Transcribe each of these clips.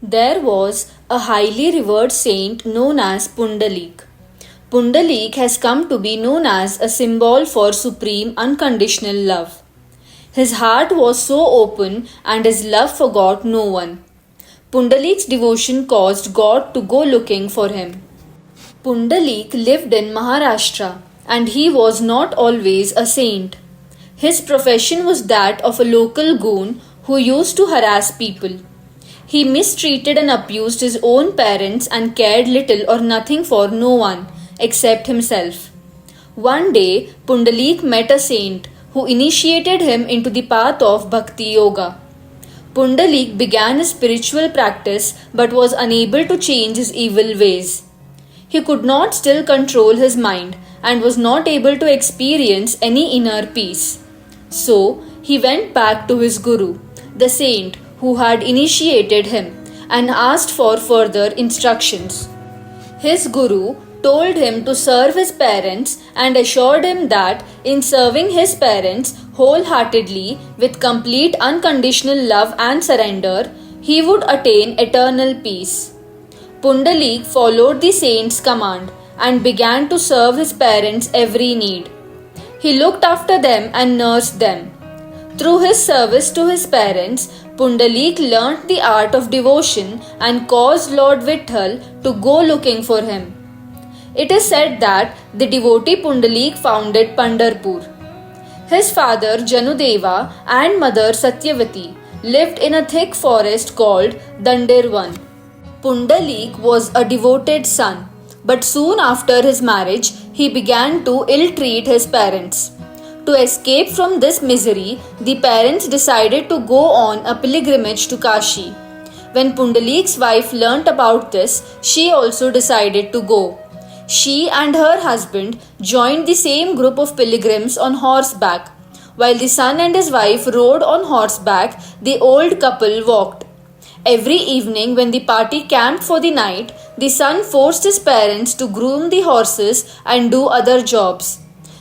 There was a highly revered saint known as Pundalik. Pundalik has come to be known as a symbol for supreme unconditional love. His heart was so open and his love forgot no one. Pundalik's devotion caused God to go looking for him. Pundalik lived in Maharashtra and he was not always a saint. His profession was that of a local goon who used to harass people. He mistreated and abused his own parents and cared little or nothing for no one except himself. One day, Pundalik met a saint who initiated him into the path of Bhakti Yoga. Pundalik began his spiritual practice but was unable to change his evil ways. He could not still control his mind and was not able to experience any inner peace. So, he went back to his guru, the saint who had initiated him, and asked for further instructions. His guru told him to serve his parents and assured him that in serving his parents wholeheartedly with complete unconditional love and surrender, he would attain eternal peace. Pundalik followed the saint's command and began to serve his parents' every need. He looked after them and nursed them. Through his service to his parents, Pundalik learnt the art of devotion and caused Lord Vitthal to go looking for him. It is said that the devotee Pundalik founded Pandharpur. His father Janudeva and mother Satyavati lived in a thick forest called Dandirvan. Pundalik was a devoted son, but soon after his marriage, he began to ill-treat his parents. To escape from this misery, the parents decided to go on a pilgrimage to Kashi. When Pundalik's wife learnt about this, she also decided to go. She and her husband joined the same group of pilgrims on horseback. While the son and his wife rode on horseback, the old couple walked. Every evening when the party camped for the night, the son forced his parents to groom the horses and do other jobs.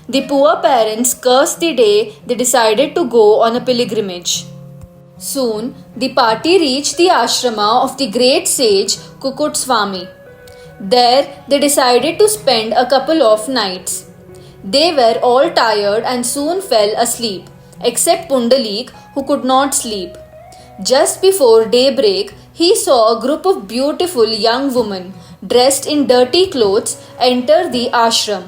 The poor parents cursed the day they decided to go on a pilgrimage. Soon, the party reached the ashrama of the great sage Kukut Swami. There, they decided to spend a couple of nights. They were all tired and soon fell asleep, except Pundalik, who could not sleep. Just before daybreak, he saw a group of beautiful young women dressed in dirty clothes enter the ashram,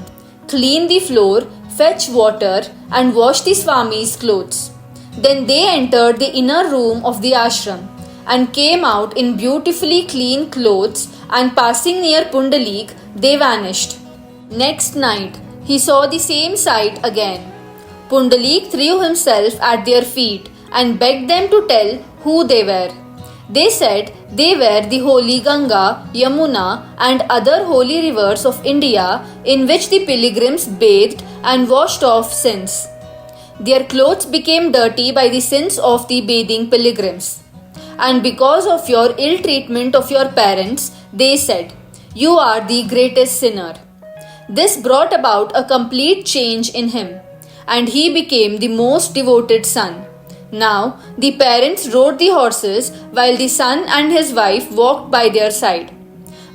clean the floor, fetch water, and wash the Swami's clothes. Then they entered the inner room of the ashram and came out in beautifully clean clothes, and passing near Pundalik, they vanished. Next night, he saw the same sight again. Pundalik threw himself at their feet and begged them to tell who they were. They said they were the holy Ganga, Yamuna, and other holy rivers of India in which the pilgrims bathed and washed off sins. Their clothes became dirty by the sins of the bathing pilgrims. And because of your ill treatment of your parents, they said, you are the greatest sinner. This brought about a complete change in him, and he became the most devoted son. Now, the parents rode the horses while the son and his wife walked by their side.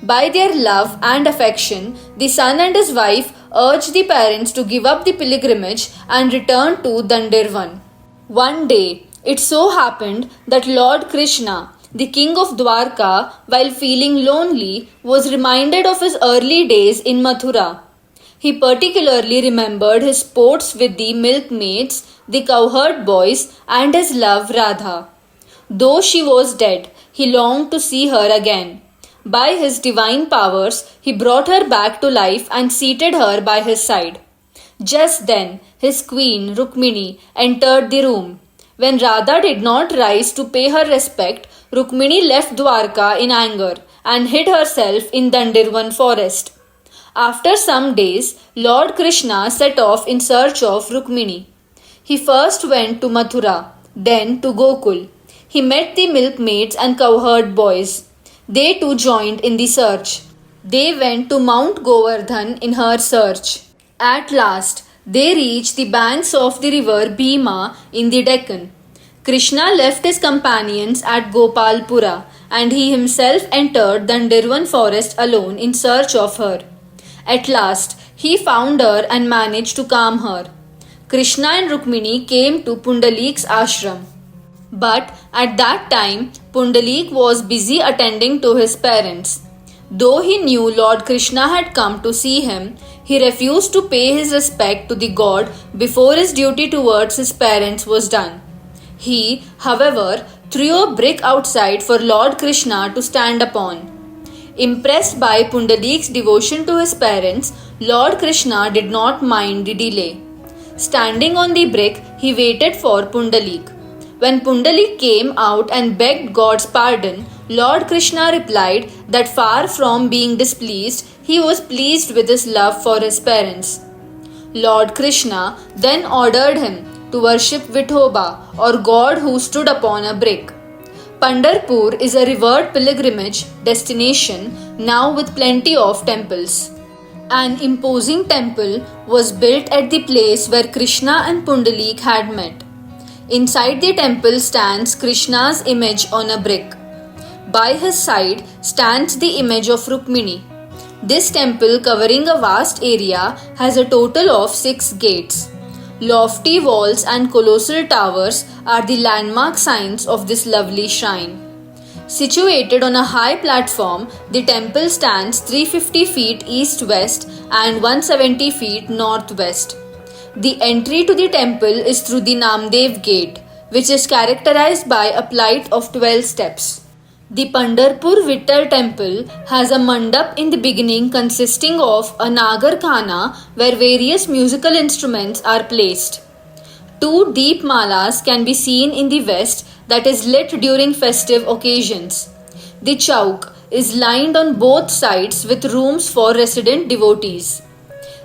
By their love and affection, the son and his wife urged the parents to give up the pilgrimage and return to Dandirvan. One day, it so happened that Lord Krishna, the king of Dwarka, while feeling lonely, was reminded of his early days in Mathura. He particularly remembered his sports with the milkmaids, the cowherd boys, and his love Radha. Though she was dead, he longed to see her again. By his divine powers, he brought her back to life and seated her by his side. Just then, his queen, Rukmini, entered the room. When Radha did not rise to pay her respect, Rukmini left Dwarka in anger and hid herself in Dandirvan forest. After some days, Lord Krishna set off in search of Rukmini. He first went to Mathura, then to Gokul. He met the milkmaids and cowherd boys. They too joined in the search. They went to Mount Govardhan in her search. At last, they reached the banks of the river Bhima in the Deccan. Krishna left his companions at Gopalpura and he himself entered the Ndirvan forest alone in search of her. At last, he found her and managed to calm her. Krishna and Rukmini came to Pundalik's ashram. But at that time, Pundalik was busy attending to his parents. Though he knew Lord Krishna had come to see him, he refused to pay his respect to the god before his duty towards his parents was done. He, however, threw a brick outside for Lord Krishna to stand upon. Impressed by Pundalik's devotion to his parents, Lord Krishna did not mind the delay. Standing on the brick, he waited for Pundalik. When Pundalik came out and begged God's pardon, Lord Krishna replied that far from being displeased, he was pleased with his love for his parents. Lord Krishna then ordered him to worship Vithoba, or God who stood upon a brick. Pandharpur is a revered pilgrimage destination now with plenty of temples. An imposing temple was built at the place where Krishna and Pundalik had met. Inside the temple stands Krishna's image on a brick. By his side stands the image of Rukmini. This temple, covering a vast area, has a total of 6 gates. Lofty walls and colossal towers are the landmark signs of this lovely shrine. Situated on a high platform, the temple stands 350 feet east-west and 170 feet northwest. The entry to the temple is through the Namdev gate, which is characterized by a flight of 12 steps. The Pandharpur Vittal temple has a mandap in the beginning consisting of a Nagar Khana where various musical instruments are placed. 2 deep malas can be seen in the west that is lit during festive occasions. The Chowk is lined on both sides with rooms for resident devotees.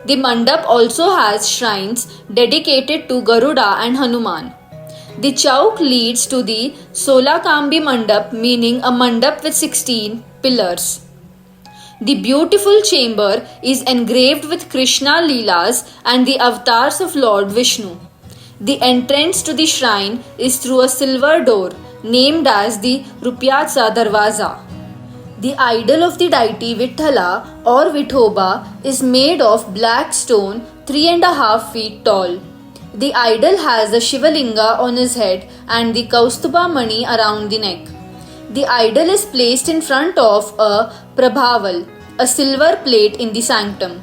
The mandap also has shrines dedicated to Garuda and Hanuman. The Chowk leads to the Solakambi Mandap, meaning a mandap with 16 pillars. The beautiful chamber is engraved with Krishna Leelas and the avatars of Lord Vishnu. The entrance to the shrine is through a silver door named as the Rupyatsa Darwaza. The idol of the deity Vithala or Vithoba is made of black stone 3.5 feet tall. The idol has a Shivalinga on his head and the Kaustuba Mani around the neck. The idol is placed in front of a Prabhaval, a silver plate in the sanctum.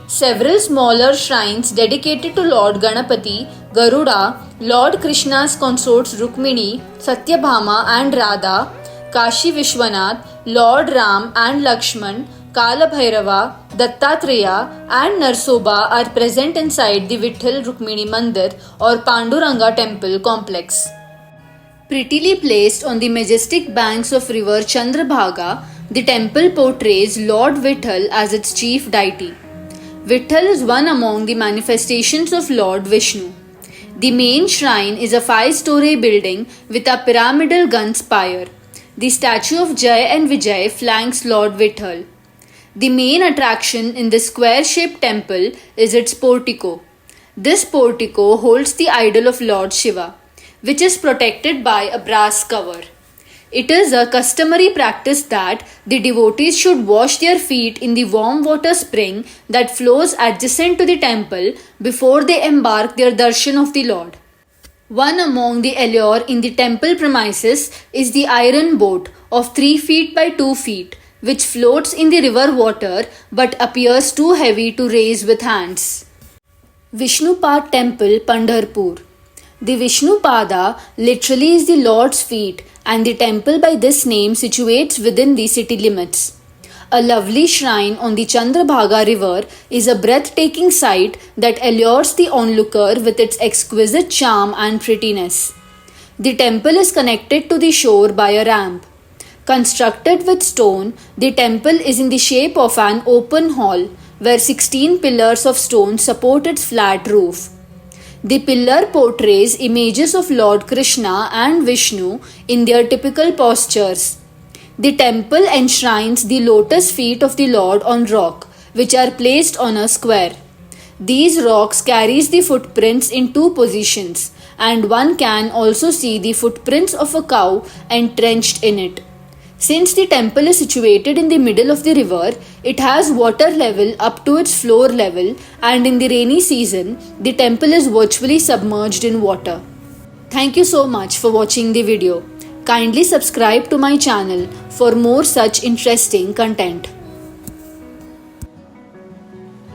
Several smaller shrines dedicated to Lord Ganapati, Garuda, Lord Krishna's consorts Rukmini, Satyabhama and Radha, Kashi Vishwanath, Lord Ram and Lakshman, Kala Bhairava, Dattatreya and Narsoba are present inside the Vitthal Rukmini Mandir or Panduranga temple complex. Prettily placed on the majestic banks of river Chandrabhaga, the temple portrays Lord Vitthal as its chief deity. Vitthal is one among the manifestations of Lord Vishnu. The main shrine is a 5-story building with a pyramidal gun spire. The statue of Jai and Vijay flanks Lord Vitthal. The main attraction in the square-shaped temple is its portico. This portico holds the idol of Lord Shiva, which is protected by a brass cover. It is a customary practice that the devotees should wash their feet in the warm water spring that flows adjacent to the temple before they embark their darshan of the Lord. One among the allure in the temple premises is the iron boat of 3 feet by 2 feet, which floats in the river water but appears too heavy to raise with hands. Vishnupad Temple, Pandharpur. The Vishnupada literally is the Lord's feet, and the temple by this name situates within the city limits. A lovely shrine on the Chandrabhaga river is a breathtaking sight that allures the onlooker with its exquisite charm and prettiness. The temple is connected to the shore by a ramp. Constructed with stone, the temple is in the shape of an open hall where 16 pillars of stone support its flat roof. The pillar portrays images of Lord Krishna and Vishnu in their typical postures. The temple enshrines the lotus feet of the Lord on rock, which are placed on a square. These rocks carries the footprints in 2 positions, and one can also see the footprints of a cow entrenched in it. Since the temple is situated in the middle of the river, it has water level up to its floor level, and in the rainy season, the temple is virtually submerged in water. Thank you so much for watching the video. Kindly subscribe to my channel for more such interesting content.